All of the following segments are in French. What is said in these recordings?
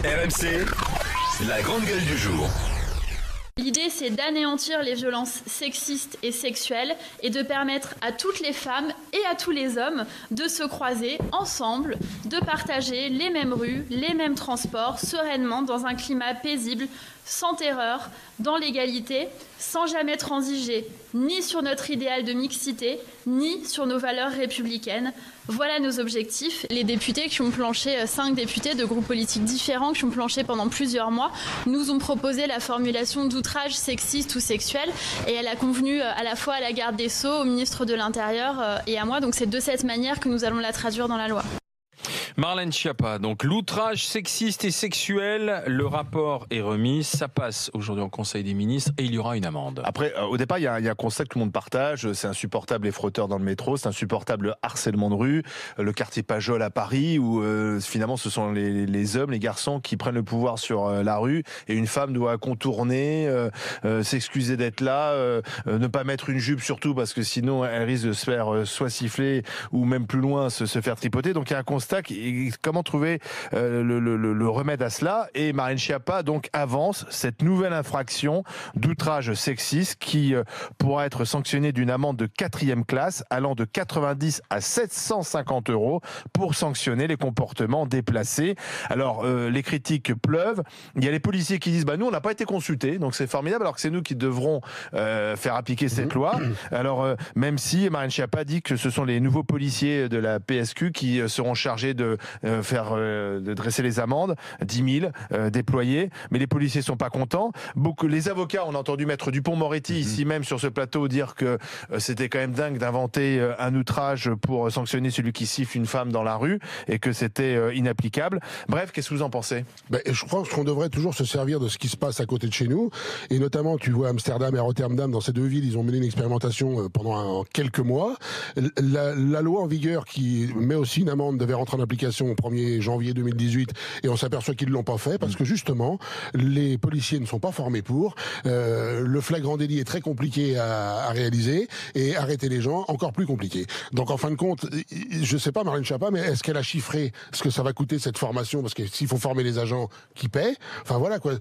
RMC, la grande gueule du jour. L'idée, c'est d'anéantir les violences sexistes et sexuelles et de permettre à toutes les femmes et à tous les hommes de se croiser ensemble, de partager les mêmes rues, les mêmes transports, sereinement, dans un climat paisible, sans terreur, dans l'égalité, sans jamais transiger ni sur notre idéal de mixité, ni sur nos valeurs républicaines. Voilà nos objectifs. Les députés qui ont planché, 5 députés de groupes politiques différents qui ont planché pendant plusieurs mois, nous ont proposé la formulation d'outrage sexiste ou sexuel et elle a convenu à la fois à la garde des Sceaux, au ministre de l'Intérieur et à moi. Donc c'est de cette manière que nous allons la traduire dans la loi. Marlène Schiappa, donc l'outrage sexiste et sexuel, le rapport est remis, ça passe aujourd'hui au Conseil des ministres et il y aura une amende. Après, au départ, il y a un constat que tout le monde partage, c'est insupportable les frotteurs dans le métro, c'est insupportable le harcèlement de rue, le quartier Pajol à Paris, où finalement ce sont les hommes, les garçons qui prennent le pouvoir sur la rue et une femme doit contourner, s'excuser d'être là, ne pas mettre une jupe surtout parce que sinon elle risque de se faire soit siffler ou même plus loin se faire tripoter. Donc il y a un constat comment trouver le remède à cela, et Marlène Schiappa donc avance cette nouvelle infraction d'outrage sexiste qui pourra être sanctionnée d'une amende de 4e classe allant de 90 à 750 € pour sanctionner les comportements déplacés. Alors les critiques pleuvent, il y a les policiers qui disent nous on n'a pas été consultés, donc c'est formidable, alors que c'est nous qui devrons faire appliquer cette loi. Alors même si Marlène Schiappa dit que ce sont les nouveaux policiers de la PSQ qui seront chargés de dresser les amendes, 10 000 déployés, mais les policiers sont pas contents. Les avocats, on a entendu Maître Dupond-Moretti ici même sur ce plateau dire que c'était quand même dingue d'inventer un outrage pour sanctionner celui qui siffle une femme dans la rue et que c'était inapplicable. Bref, qu'est-ce que vous en pensez ? Je pense qu'on devrait toujours se servir de ce qui se passe à côté de chez nous, et notamment tu vois Amsterdam et Rotterdam, dans ces deux villes, ils ont mené une expérimentation pendant quelques mois. La loi en vigueur qui met aussi une amende devait rentrer en application au 1er janvier 2018, et on s'aperçoit qu'ils ne l'ont pas fait parce que justement les policiers ne sont pas formés pour. Le flagrant délit est très compliqué à réaliser, et arrêter les gens encore plus compliqué. Donc en fin de compte, je sais pas Marlène Schiappa, mais est-ce qu'elle a chiffré ce que ça va coûter cette formation, parce que s'il faut former les agents qui paient, enfin voilà quoi.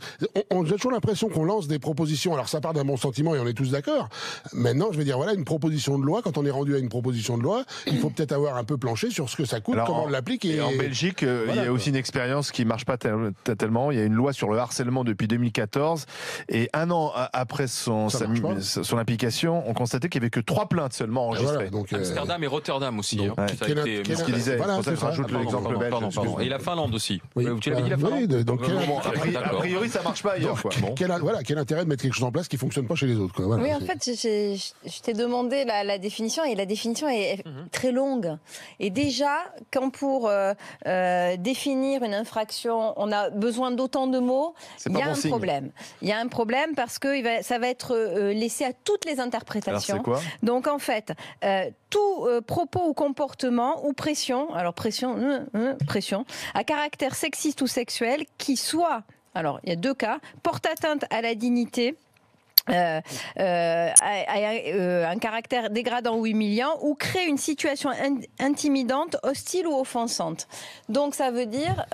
On a toujours l'impression qu'on lance des propositions, alors ça part d'un bon sentiment et on est tous d'accord. Maintenant je veux dire, voilà, une proposition de loi, quand on est rendu à une proposition de loi, il faut peut-être avoir un peu planché sur ce que ça coûte, alors, comment on l'applique. Et en Belgique, voilà, il y a aussi une expérience qui marche pas tellement. Il y a une loi sur le harcèlement depuis 2014, et un an après son application, on constatait qu'il y avait que 3 plaintes seulement enregistrées. Voilà, donc, Amsterdam et Rotterdam aussi. Donc, ça a été ce qu'il disait. Voilà, c'est ça. Rajoute l'exemple belge. Et la Finlande aussi. Oui. Tu l'avais dit, la Finlande. Oui, donc a priori, ça marche pas ailleurs. Quel intérêt de mettre quelque chose en place qui fonctionne pas chez les autres, quoi. Voilà. Oui, en fait, je t'ai demandé la définition, et la définition est très longue. Et déjà, quand pour définir une infraction, on a besoin d'autant de mots, il y a un problème. Il y a un problème parce que ça va être laissé à toutes les interprétations. Alors c'est quoi ? Donc en fait, tout propos ou comportement ou pression, alors pression, à caractère sexiste ou sexuel qui soit, alors il y a 2 cas, porte atteinte à la dignité, un caractère dégradant ou humiliant, ou crée une situation intimidante, hostile ou offensante. Donc ça veut dire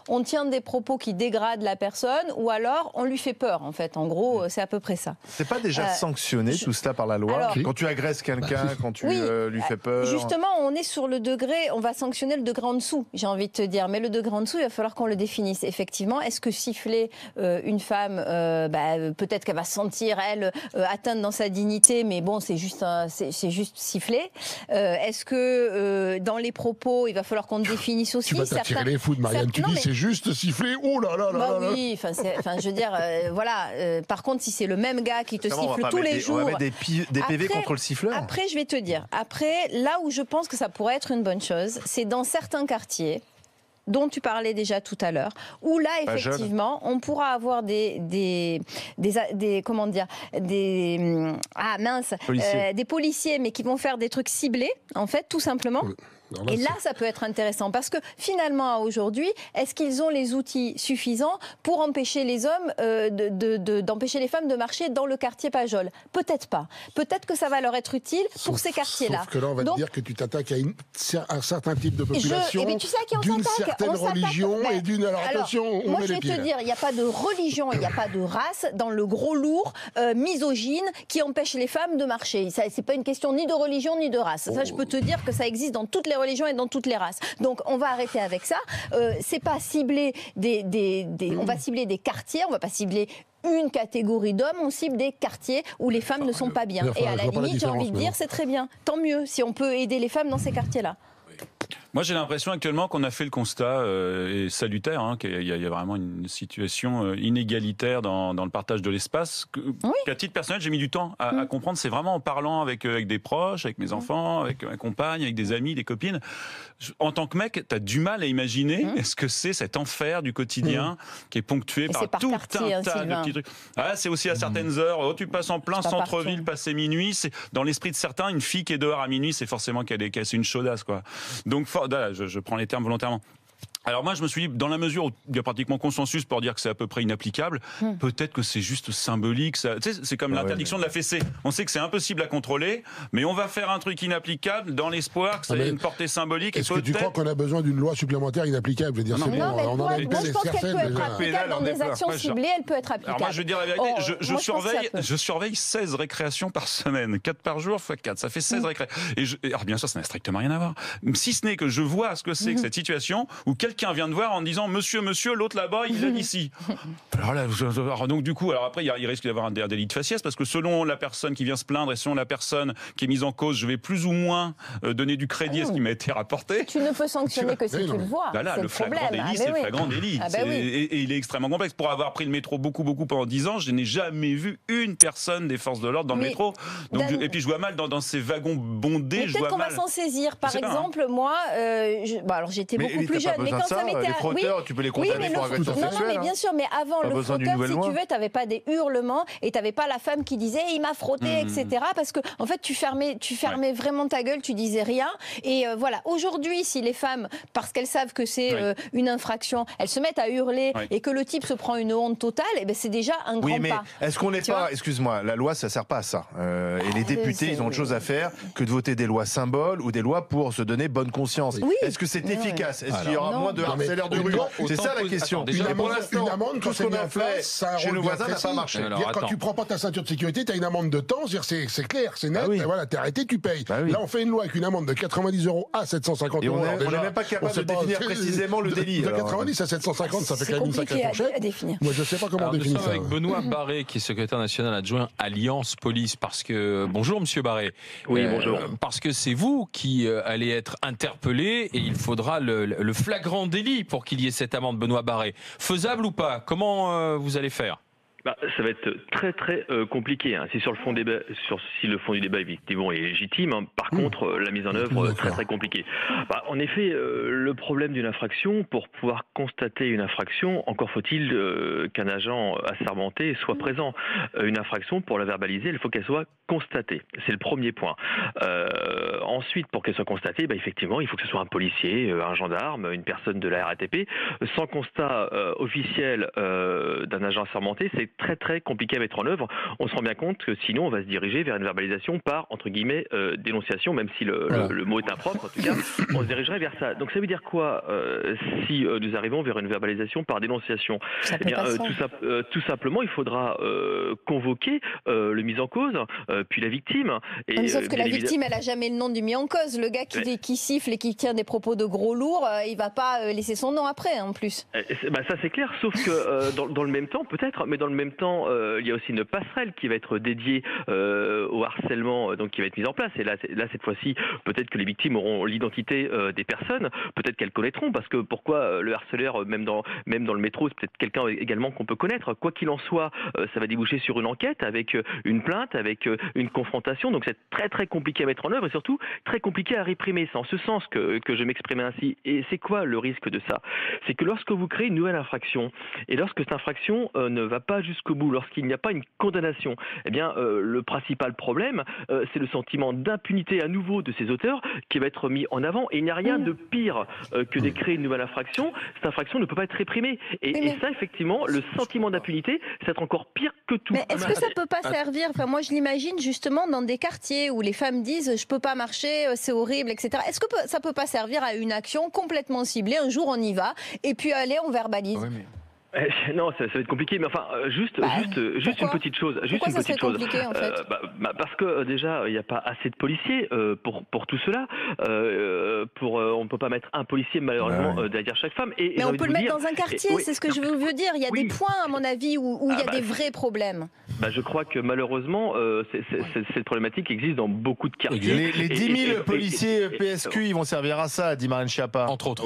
on tient des propos qui dégradent la personne, ou alors on lui fait peur, en fait. En gros, c'est à peu près ça. C'est pas déjà sanctionné tout cela par la loi, alors, quand tu agresses quelqu'un, quand tu lui fais peur. Justement, on est sur le degré, on va sanctionner le degré en dessous, j'ai envie de te dire. Mais le degré en dessous, il va falloir qu'on le définisse. Effectivement, est-ce que siffler une femme, peut-être qu'elle va sentir elle atteinte dans sa dignité, mais bon, c'est juste siffler. Est-ce que dans les propos, il va falloir qu'on définisse aussi. Tu vas t'attirer les fous de Marianne. Tu dis c'est juste siffler. Oh là là là là. Oui, je veux dire, voilà. Par contre, si c'est le même gars qui te siffle tous les jours, on va mettre des PV contre le siffleur. Après, je vais te dire. Après, là où je pense que ça pourrait être une bonne chose, c'est dans certains quartiers dont tu parlais déjà tout à l'heure, où là effectivement on pourra avoir des policiers, mais qui vont faire des trucs ciblés, en fait, tout simplement. Et là, ça peut être intéressant parce que finalement, aujourd'hui, est-ce qu'ils ont les outils suffisants pour empêcher les hommes d'empêcher les femmes de marcher dans le quartier Pajol? Peut-être pas. Peut-être que ça va leur être utile pour ces quartiers-là. Sauf que là, on va te dire que tu t'attaques à un certain type de population, tu sais à qui on d'une s'attaque. certaine religion et d'une... Alors attention, on moi, met je les vais pieds. te dire, il n'y a pas de religion, il n'y a pas de race dans le gros lourd misogyne qui empêche les femmes de marcher. C'est pas une question ni de religion ni de race. Ça, je peux te dire que ça existe dans toutes les religions et dans toutes les races. Donc, on va arrêter avec ça. C'est pas cibler on va cibler des quartiers, on va pas cibler une catégorie d'hommes, on cible des quartiers où les femmes ne sont pas bien. Et à la limite, j'ai envie de dire, c'est très bien. Tant mieux si on peut aider les femmes dans ces quartiers-là. Moi, j'ai l'impression actuellement qu'on a fait le constat, et salutaire, hein, qu'il y a vraiment une situation inégalitaire dans le partage de l'espace, qu'à titre personnel, j'ai mis du temps à comprendre. C'est vraiment en parlant avec des proches, avec mes enfants, avec ma compagne, avec des amis, des copines. En tant que mec, t'as du mal à imaginer ce que c'est cet enfer du quotidien qui est ponctué par tout un tas de petits trucs. Ah, c'est aussi à certaines heures. Oh, tu passes en plein centre-ville, passer minuit. C'est dans l'esprit de certains, une fille qui est dehors à minuit, c'est forcément qu'elle est une chaudasse, quoi. Donc, je prends les termes volontairement. Alors moi, je me suis dit, dans la mesure où il y a pratiquement consensus pour dire que c'est à peu près inapplicable, peut-être que c'est juste symbolique. Ça, tu sais, c'est comme l'interdiction de la fessée. On sait que c'est impossible à contrôler, mais on va faire un truc inapplicable dans l'espoir que ça ait une portée symbolique. Est-ce que tu crois qu'on a besoin d'une loi supplémentaire inapplicable? Je veux dire, non, mais on en a moi, je pense qu'elle peut être applicable dans des actions ciblées, elle peut être applicable. Alors moi, je veux dire la vérité, je surveille 16 récréations par semaine. 4 par jour x 4, ça fait 16 récréations. Alors bien sûr, ça n'a strictement rien à voir. Si ce n'est que je vois ce que c'est que cette situation où quelqu'un vient de voir en disant monsieur, l'autre là-bas, il vient ici. Alors là, donc du coup, alors après, il risque d'y avoir un délit de faciès parce que selon la personne qui vient se plaindre et selon la personne qui est mise en cause, je vais plus ou moins donner du crédit à ce qui m'a été rapporté. Tu ne peux sanctionner que si tu le vois. Là, le flagrant délit, c'est le flagrant délit. Et il est extrêmement complexe. Pour avoir pris le métro beaucoup pendant 10 ans, je n'ai jamais vu une personne des forces de l'ordre dans le métro. Donc, et puis je vois mal dans ces wagons bondés. Peut-être qu'on va s'en saisir. Par exemple, moi, alors j'étais beaucoup plus jeune, mais quand ça m'était... Les frotteurs, tu peux les condamner pour agression sexuelle. Non, mais bien sûr, mais avant le frotteur, si tu veux, t'avais pas des hurlements et t'avais pas la femme qui disait il m'a frotté, etc. Parce que en fait, tu fermais vraiment ta gueule, tu disais rien. Et voilà. Aujourd'hui, si les femmes, parce qu'elles savent que c'est une infraction, elles se mettent à hurler et que le type se prend une honte totale, et ben c'est déjà un grand pas. Oui, mais est-ce qu'on n'est pas, excuse-moi, la loi ça sert pas à ça. Et les députés, ils ont autre chose à faire que de voter des lois symboles ou des lois pour se donner bonne conscience. Est-ce que c'est efficace? Est-ce qu'il y aura moins de harceleurs de rue? C'est ça la question. Une amende, tout ce qu'on a fait chez nos voisins n'a pas marché. Quand tu prends pas ta ceinture de sécurité, tu as une amende de temps, c'est clair, c'est net, voilà, t'es arrêté, tu payes. Là, on fait une loi avec une amende de 90 € à 750 €. Et on n'est même pas capable de définir précisément le délit. De 90 à 750, ça fait quand même une sacrée fourchette. Moi, je sais pas comment définir ça. Avec Benoît Barré, qui est secrétaire national adjoint Alliance Police, parce que... Bonjour, monsieur Barré. Oui, bonjour. Parce que c'est vous qui allez être interpellé et il faudra le flagrant délit pour qu'il y ait cette amende, Benoît Barré. Faisable ou pas? Comment vous allez faire? Ça va être très très compliqué. Hein. Si le fond du débat effectivement est légitime, hein. Par contre la mise en œuvre très très compliquée. En effet, le problème d'une infraction, pour pouvoir constater une infraction, encore faut-il qu'un agent assermenté soit présent. Une infraction, pour la verbaliser, il faut qu'elle soit constatée. C'est le premier point. Ensuite, pour qu'elle soit constatée, effectivement, il faut que ce soit un policier, un gendarme, une personne de la RATP. Sans constat officiel d'un agent assermenté, c'est très très compliqué à mettre en œuvre. On se rend bien compte que sinon on va se diriger vers une verbalisation par, entre guillemets, dénonciation, même si le mot est impropre, en tout cas, on se dirigerait vers ça. Donc ça veut dire quoi si nous arrivons vers une verbalisation par dénonciation? Tout simplement, il faudra convoquer le mis en cause, puis la victime. Sauf que la victime, elle a jamais le nom du mis en cause. Le gars qui siffle et qui tient des propos de gros lourds, il va pas laisser son nom après, en plus. Ça c'est clair, sauf que dans le même temps, peut-être, mais dans le même temps, il y a aussi une passerelle qui va être dédiée au harcèlement, donc qui va être mise en place. Et là cette fois-ci, peut-être que les victimes auront l'identité des personnes, peut-être qu'elles connaîtront, parce que pourquoi le harceleur, même dans le métro, c'est peut-être quelqu'un également qu'on peut connaître. Quoi qu'il en soit, ça va déboucher sur une enquête, avec une plainte, avec une confrontation. Donc c'est très très compliqué à mettre en œuvre et surtout très compliqué à réprimer. C'est en ce sens que je m'exprimais ainsi. Et c'est quoi le risque de ça? C'est que lorsque vous créez une nouvelle infraction, et lorsque cette infraction ne va pas jusqu'au jusqu'au bout, lorsqu'il n'y a pas une condamnation, eh bien, le principal problème, c'est le sentiment d'impunité à nouveau de ces auteurs qui va être mis en avant. Et il n'y a rien de pire que d'écrire une nouvelle infraction. Cette infraction ne peut pas être réprimée. Et ça, effectivement, le sentiment d'impunité, c'est être encore pire que tout. Mais est-ce que ça peut pas servir, enfin, moi je l'imagine justement dans des quartiers où les femmes disent je peux pas marcher, c'est horrible, etc. Est-ce que ça peut pas servir à une action complètement ciblée, un jour on y va, et puis allez, on verbalise? Non, ça va être compliqué, mais enfin, juste une petite chose. Pourquoi ça serait compliqué, en fait? Parce que déjà, il n'y a pas assez de policiers pour tout cela. On ne peut pas mettre un policier, malheureusement, derrière chaque femme. Mais on peut le mettre dans un quartier, c'est ce que je veux dire. Il y a des points, à mon avis, où il y a des vrais problèmes. Je crois que malheureusement, cette problématique existe dans beaucoup de quartiers. Les 10 000 policiers PSQ, ils vont servir à ça, dit Marlène Schiappa. Entre autres.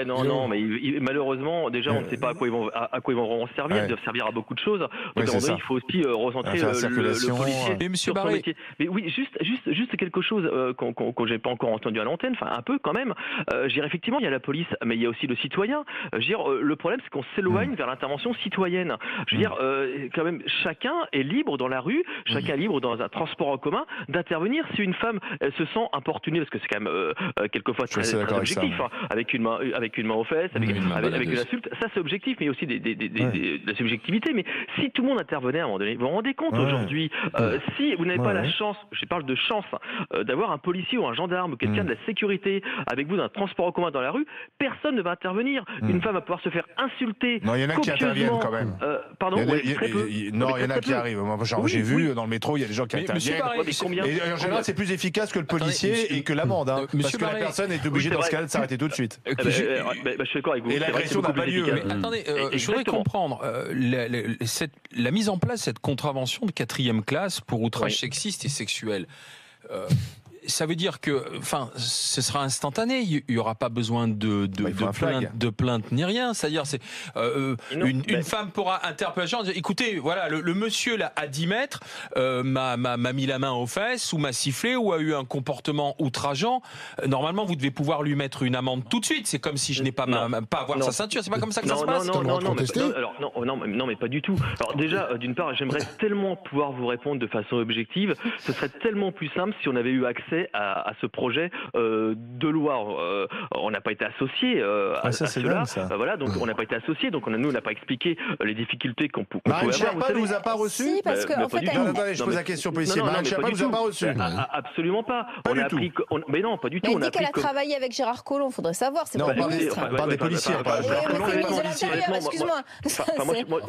Non, mais malheureusement, déjà, on ne sait pas à quoi ils vont servir. Ils doivent servir à beaucoup de choses. Donc, il faut aussi recentrer le policier. Et Monsieur Barré. Mais oui, juste quelque chose que j'ai pas encore entendu à l'antenne, enfin un peu quand même. Effectivement, il y a la police, mais il y a aussi le citoyen. Le problème, c'est qu'on s'éloigne vers l'intervention citoyenne. Quand même, chacun est libre dans la rue, chacun est libre dans un transport en commun d'intervenir si une femme se sent importunée, parce que c'est quand même quelquefois très objectif, avec une main aux fesses, avec une insulte. Ça, c'est objectif, mais il y a aussi de la subjectivité. Mais si tout le monde intervenait à un moment donné, vous vous rendez compte aujourd'hui, si vous n'avez pas la chance, je parle de chance, d'avoir un policier ou un gendarme ou quelqu'un de la sécurité avec vous dans un transport en commun dans la rue, personne ne va intervenir. Une femme va pouvoir se faire insulter. Non, il y en a qui interviennent quand même. Pardon, très peu. Non, il y en a qui arrivent. Moi, j'ai vu dans le métro, il y a des gens qui interviennent. Et en général, c'est plus efficace que le policier et que l'amende. Parce que la personne est obligée dans ce cas-là de s'arrêter tout de suite. Je suis d'accord avec vous. Et l'agression n'a pas lieu. Attendez, je voudrais comprendre la mise en place de cette contravention de 4e classe pour outrage sexiste et sexuel. Ça veut dire que, ce sera instantané. Il n'y aura pas besoin de plainte ni rien. C'est-à-dire, une femme pourra interpeller les gens. Écoutez, voilà, le monsieur là à 10 mètres m'a mis la main aux fesses ou m'a sifflé ou a eu un comportement outrageant. Normalement, vous devez pouvoir lui mettre une amende tout de suite. C'est comme si je n'ai pas à avoir sa ceinture. C'est pas comme ça que ça se passe. Non, mais pas du tout. Alors déjà, d'une part, j'aimerais tellement pouvoir vous répondre de façon objective. Ce serait tellement plus simple si on avait eu accès à ce projet de loi. On n'a pas été associés à cela. Voilà, donc on n'a pas été associés, donc nous on n'a pas expliqué les difficultés qu'on pouvait avoir. Marlène Schiappa ne vous a pas reçu? Si, parce que en fait, je pose la question policier. Marlène Schiappa ne vous a pas reçu? Absolument pas. Mais non, pas du tout. Elle dit qu'elle a travaillé avec Gérard Collomb. Faudrait savoir. C'est pas le ministre. Par des policiers. Excuse-moi.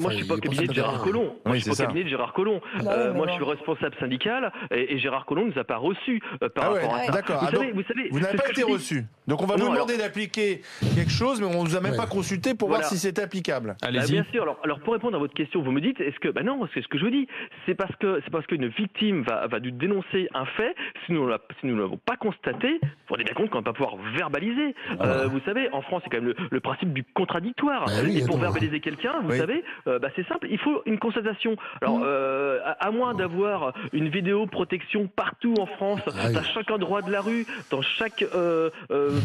Moi, je suis pas au cabinet de Gérard Collomb. Moi, je suis pas au cabinet de Gérard Collomb. Moi, je suis responsable syndical et Gérard Collomb ne nous a pas reçus par rapport à ça. D'accord. Vous n'avez pas été reçu. Donc on va vous demander d'appliquer quelque chose, mais on ne vous a même pas consulté pour voir si c'est applicable. Allez-y. Bien sûr. Alors pour répondre à votre question, vous me dites, non, c'est ce que je vous dis. C'est parce qu'une victime va dénoncer un fait. Si nous ne l'avons pas constaté, vous vous rendez bien compte qu'on ne va pas pouvoir verbaliser. Vous savez, en France, c'est quand même le principe du contradictoire. Et pour verbaliser quelqu'un, vous savez, c'est simple. Il faut une constatation. Alors à moins d'avoir une vidéo protection partout en France, à chaque endroit de la rue, dans chaque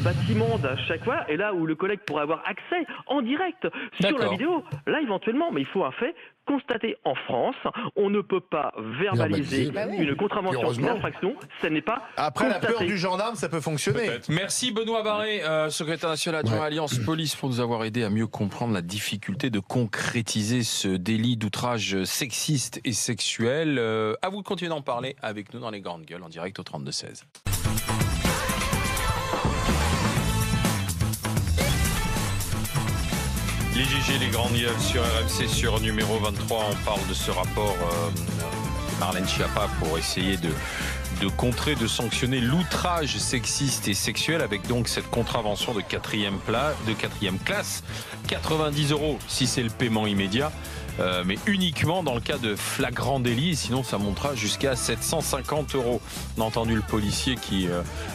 bâtiment, à chaque fois, et là où le collègue pourrait avoir accès en direct sur la vidéo, là éventuellement, mais il faut un fait constaté en France. On ne peut pas verbaliser une contravention, une infraction, ça n'est pas Après constaté. la peur du gendarme, ça peut fonctionner. Merci Benoît Barré, secrétaire national adjoint Alliance Police, pour nous avoir aidé à mieux comprendre la difficulté de concrétiser ce délit d'outrage sexiste et sexuel. À vous de continuer d'en parler avec nous dans les Grandes Gueules en direct au 32-16. Les GG, les Grandes Gueules sur RMC, sur numéro 23. On parle de ce rapport de Marlène Schiappa pour essayer de contrer, de sanctionner l'outrage sexiste et sexuel avec donc cette contravention de 4e classe. 90 € si c'est le paiement immédiat. Mais uniquement dans le cas de flagrant délit, sinon ça montera jusqu'à 750 €. On a entendu le policier qui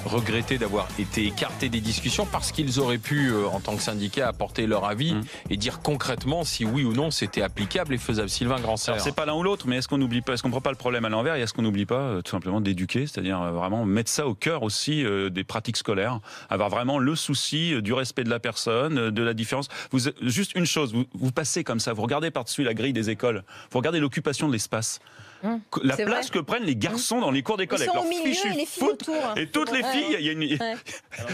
regrettait d'avoir été écarté des discussions parce qu'ils auraient pu, en tant que syndicat, apporter leur avis et dire concrètement si oui ou non c'était applicable et faisable. Sylvain Grandserre. Alors c'est pas l'un ou l'autre, mais est-ce qu'on n'oublie pas, est-ce qu'on prend pas le problème à l'envers et est-ce qu'on n'oublie pas tout simplement d'éduquer, c'est-à-dire vraiment mettre ça au cœur aussi des pratiques scolaires, avoir vraiment le souci du respect de la personne, de la différence. Juste une chose, vous passez comme ça, vous regardez par-dessus la grille des écoles. Faut regarder l'occupation de l'espace. La place que prennent les garçons dans les cours d'école avec leurs fichus foot et toutes les filles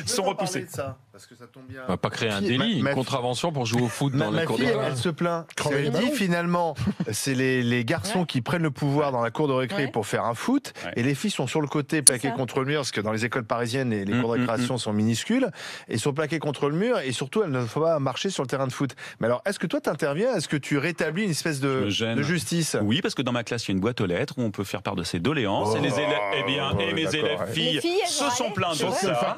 sont repoussées. Parce que ça tombe bien. On va pas créer un délit, une contravention pour jouer au foot dans les cours d'école. Elle se plaint. Elle dit finalement, c'est les garçons qui prennent le pouvoir dans la cour de récré pour faire un foot, et les filles sont sur le côté plaquées contre le mur, parce que dans les écoles parisiennes, les cours de récréation sont minuscules, et sont plaquées contre le mur, et surtout, elles ne faut pas marcher sur le terrain de foot. Mais alors, est-ce que toi, t'interviens? Est-ce que tu rétablis une espèce de justice? Oui, parce que dans ma classe, il y a une boîte aux lettres où on peut faire part de ses doléances, et les élèves, mes élèves filles se sont plaints de ça.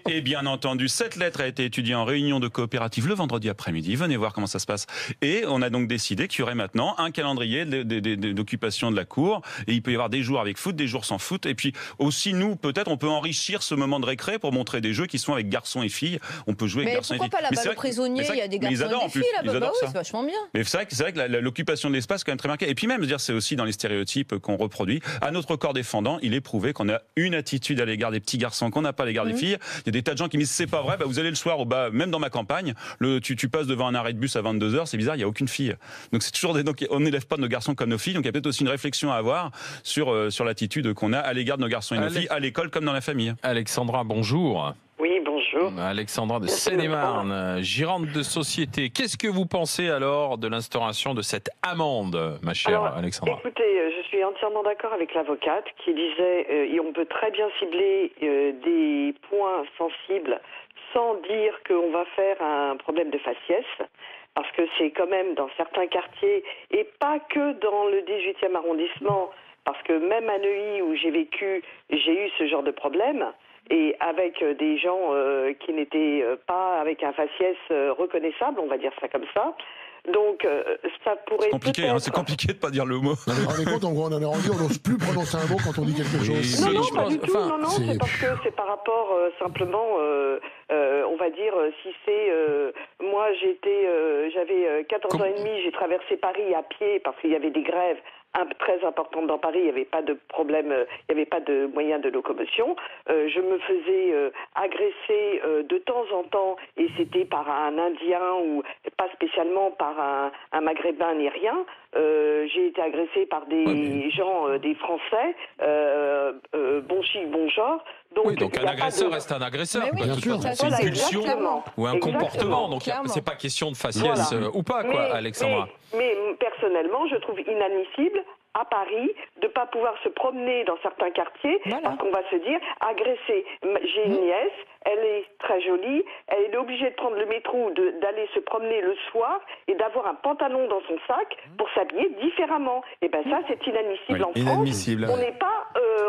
Et bien entendu, cette lettre a été étudiée en réunion de coopérative le vendredi après-midi. Venez voir comment ça se passe. Et on a donc décidé qu'il y aurait maintenant un calendrier d'occupation de la cour. Et il peut y avoir des jours avec foot, des jours sans foot. Et puis aussi, nous, peut-être, on peut enrichir ce moment de récré pour montrer des jeux qui sont avec garçons et filles. On peut jouer avec garçons et filles. Mais pourquoi pas là-bas, le prisonnier, il y a des garçons et des filles là-bas. Bah oui, c'est vachement bien. Mais c'est vrai que l'occupation de l'espace est quand même très marquée. Et puis même, c'est aussi dans les stéréotypes qu'on reproduit. À notre corps défendant, il est prouvé qu'on a une attitude à l'égard des petits garçons qu'on n'a pas à l'égard des filles. Il y a des tas de gens qui me disent c'est pas vrai, vous allez le soir, même dans ma campagne, tu passes devant un arrêt de bus à 22h, c'est bizarre, il n'y a aucune fille. Donc c'est toujours donc on n'élève pas nos garçons comme nos filles, donc il y a peut-être aussi une réflexion à avoir sur l'attitude qu'on a à l'égard de nos garçons et nos filles, à l'école comme dans la famille. Alexandra, bonjour. Oui, bonjour. Alexandra de Seine-et-Marne, gérante de société. Qu'est-ce que vous pensez alors de l'instauration de cette amende, ma chère Alexandra? Écoutez, je suis entièrement d'accord avec l'avocate qui disait on peut très bien cibler des points sensibles sans dire qu'on va faire un problème de faciès. Parce que c'est quand même dans certains quartiers, et pas que dans le 18e arrondissement, parce que même à Neuilly où j'ai vécu, j'ai eu ce genre de problème. Et avec des gens qui n'étaient pas avec un faciès reconnaissable, on va dire ça comme ça. Donc, ça pourrait. C'est compliqué de pas dire le mot. Vous vous rendez compte, on en est rendu, on n'ose plus prononcer un mot quand on dit quelque chose. Non, pas du tout. Non, c'est parce que c'est par rapport simplement, on va dire, si c'est. Moi, j'avais 14 ans et demi, j'ai traversé Paris à pied parce qu'il y avait des grèves très importante dans Paris, il n'y avait pas de problème, il n'y avait pas de moyens de locomotion. Je me faisais agresser de temps en temps, et c'était par un Indien ou pas spécialement par un Maghrébin ni rien. J'ai été agressée par des gens, des Français, bon chic, bon genre. Donc un agresseur reste un agresseur. Bien sûr. C'est une pulsion ou un comportement. Donc c'est pas question de faciès ou pas, Alexandra. Mais personnellement, je trouve inadmissible à Paris de ne pas pouvoir se promener dans certains quartiers parce qu'on va se dire agresser. J'ai une nièce, elle est très jolie, elle est obligée de prendre le métro, d'aller se promener le soir et d'avoir un pantalon dans son sac pour s'habiller différemment. Et ben ça, c'est inadmissible en France.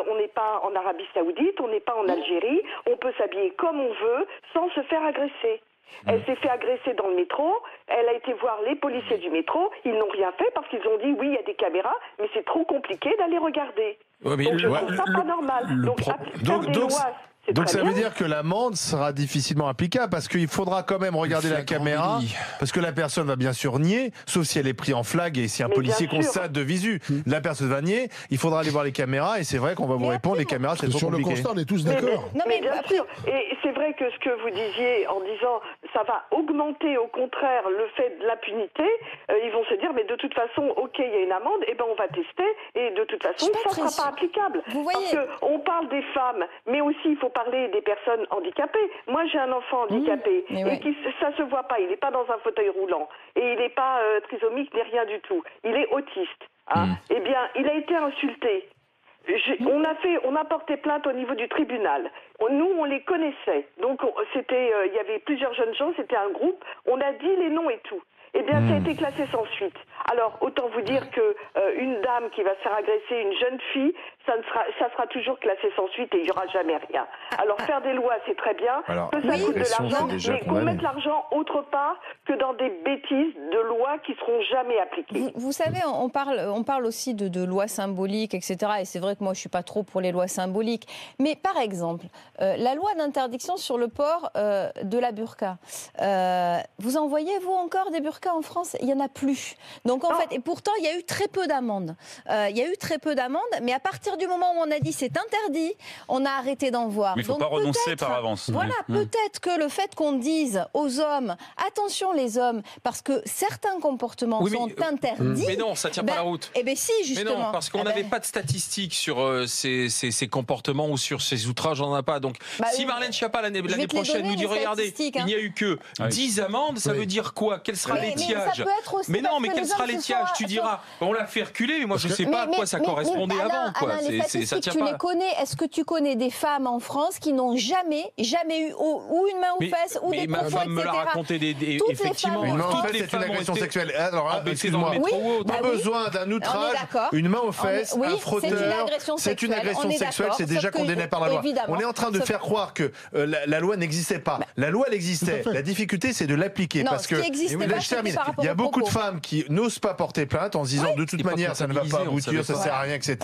On n'est pas en Arabie Saoudite, on n'est pas en Algérie. On peut s'habiller comme on veut sans se faire agresser. Elle s'est fait agresser dans le métro, elle a été voir les policiers du métro, ils n'ont rien fait parce qu'ils ont dit oui, il y a des caméras, mais c'est trop compliqué d'aller regarder. Donc je trouve ça pas normal. Donc ça veut dire que l'amende sera difficilement applicable parce qu'il faudra quand même regarder la caméra, parce que la personne va bien sûr nier, sauf si elle est prise en flag et si un policier constate de visu. La personne va nier, il faudra aller voir les caméras et c'est vrai qu'on va vous répondre, les caméras c'est trop compliqué. Sur le constat, on est tous d'accord. Mais bien sûr, et c'est vrai que ce que vous disiez en disant ça va augmenter au contraire le fait de l'impunité, ils vont se dire mais de toute façon, ok, il y a une amende, et ben on va tester et de toute façon ça ne sera pas applicable. Parce qu'on parle des femmes, mais aussi il faut parler des personnes handicapées. Moi, j'ai un enfant handicapé et ça se voit pas. Il n'est pas dans un fauteuil roulant et il n'est pas trisomique ni rien du tout. Il est autiste. Eh bien, il a été insulté. On a porté plainte au niveau du tribunal. Nous, on les connaissait. Donc, il y avait plusieurs jeunes gens. C'était un groupe. On a dit les noms et tout. Eh bien, ça a été classé sans suite. Alors, autant vous dire que une dame qui va se faire agresser, une jeune fille, ça sera toujours classé sans suite et il n'y aura jamais rien. Alors, faire des lois, c'est très bien, que ça coûte de l'argent, mais qu'on mette l'argent autre part que dans des bêtises de lois qui ne seront jamais appliquées. Vous savez, on parle aussi de lois symboliques, etc. Et c'est vrai que moi, je ne suis pas trop pour les lois symboliques. Mais par exemple, la loi d'interdiction sur le port de la burqa, vous en voyez, vous, encore des burqas en France? Il n'y en a plus. Donc, en fait, et pourtant, il y a eu très peu d'amendes. Mais à partir du moment où on a dit c'est interdit, on a arrêté d'en voir. Mais il ne faut pas renoncer par avance. Voilà, peut-être que le fait qu'on dise aux hommes, attention les hommes, parce que certains comportements sont interdits. Mais non, ça tient pas la route. Eh bien si, justement. Mais non, parce qu'on n'avait pas de statistiques sur ces comportements ou sur ces outrages, on n'en a pas. Donc, si Marlène Schiappa l'année prochaine nous dit, regardez, il n'y a eu que 10 amendes, ça veut dire quoi? Quel sera l'étiage? Mais non, mais quel sera l'étiage? Tu diras, on l'a fait reculer, mais moi je ne sais pas à quoi ça correspondait avant. Ça tient pas. Est-ce que tu connais des femmes en France qui n'ont jamais eu ou une main aux fesses ou des propos, etc. Ma femme me l'a raconté, effectivement. Une main aux fesses, c'est une agression sexuelle. Alors, excuse-moi, pas besoin d'un outrage, une main aux fesses, un frotteur, c'est une agression sexuelle, c'est déjà condamné par la loi. On est en train de faire croire que la loi n'existait pas. La loi, elle existait. La difficulté, c'est de l'appliquer. Parce que, je termine, il y a beaucoup de femmes qui n'osent pas porter plainte en se disant de toute manière, ça ne va pas aboutir, ça sert à rien, etc.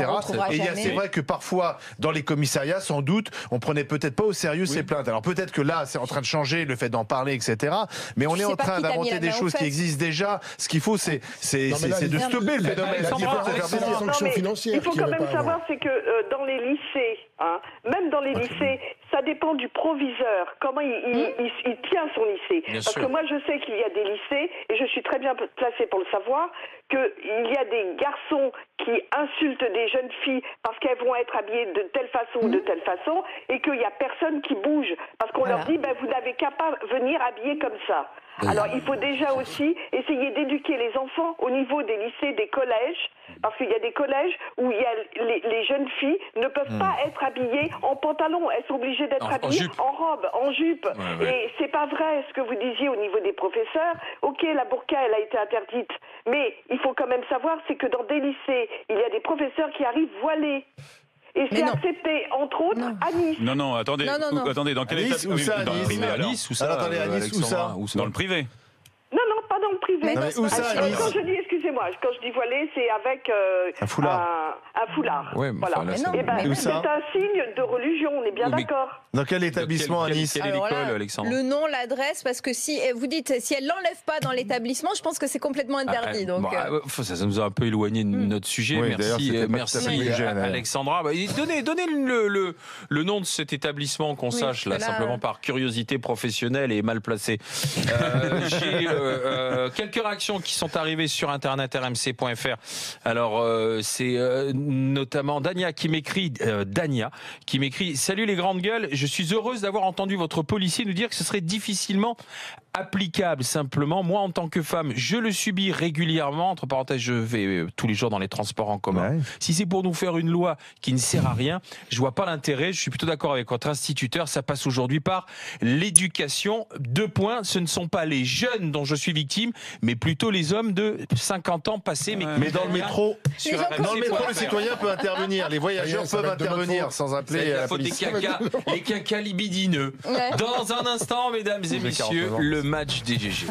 Et c'est vrai que parfois, dans les commissariats, sans doute, on prenait peut-être pas au sérieux ces plaintes. Alors peut-être que là, c'est en train de changer, le fait d'en parler, etc. Mais on est en train d'inventer des choses qui existent déjà. Ce qu'il faut, c'est de stopper le phénomène. Il faut quand même savoir, c'est que dans les lycées, même dans les lycées, ça dépend du proviseur, comment il tient son lycée. Parce que moi, je sais qu'il y a des lycées, et je suis très bien placée pour le savoir, qu'il y a des garçons qui insultent des jeunes filles parce qu'elles vont être habillées de telle façon ou de telle façon, et qu'il n'y a personne qui bouge, parce qu'on leur dit, vous n'avez qu'à pas venir habillés comme ça. Alors, il faut déjà aussi essayer d'éduquer les enfants au niveau des lycées, des collèges, parce qu'il y a des collèges où il y a les jeunes filles ne peuvent pas être habillées en pantalon, elles sont obligées d'être habillées en robe, en jupe. Et c'est pas vrai ce que vous disiez au niveau des professeurs. Ok, la burqa, elle a été interdite, mais il faut quand même savoir, c'est que dans des lycées, il y a des professeurs qui arrivent voilés. Et c'est accepté, entre autres, à Nice. Non, attendez, dans quel état? Dans le privé, à Nice ou ça? Attendez, à Nice ou ça? Dans le privé? Non, pas dans le privé. Où ça, à Nice? Quand je dis, excusez-moi, quand je dis voilé, c'est avec un foulard. Un foulard. Ouais, voilà. C'est un signe de religion, on est bien d'accord. Dans quel établissement à Nice? Quelle est l'école, Alexandre? Le nom, l'adresse, parce que si vous dites, si elle l'enlève pas dans l'établissement, je pense que c'est complètement interdit. Donc, ça nous a un peu éloigné de notre sujet. Merci Alexandra. Donnez le nom de cet établissement, qu'on sache, là, simplement par curiosité professionnelle et mal placée. J'ai quelques réactions qui sont arrivées sur internet rmc.fr. Alors, c'est notamment Dania qui m'écrit salut les grandes gueules, je suis heureuse d'avoir entendu votre policier nous dire que ce serait difficilement applicable. Simplement, moi en tant que femme, je le subis régulièrement. Entre parenthèses, je vais tous les jours dans les transports en commun. Ouais. Si c'est pour nous faire une loi qui ne sert à rien, je vois pas l'intérêt. Je suis plutôt d'accord avec votre instituteur. Ça passe aujourd'hui par l'éducation. 2 points. Ce ne sont pas les jeunes dont je suis victime, mais plutôt les hommes de 50 ans passés. Mais dans le métro, le citoyen peut intervenir. Les voyageurs peuvent intervenir sans appeler la police. Les cacas libidineux. Dans un instant, mesdames et messieurs, le match des GG.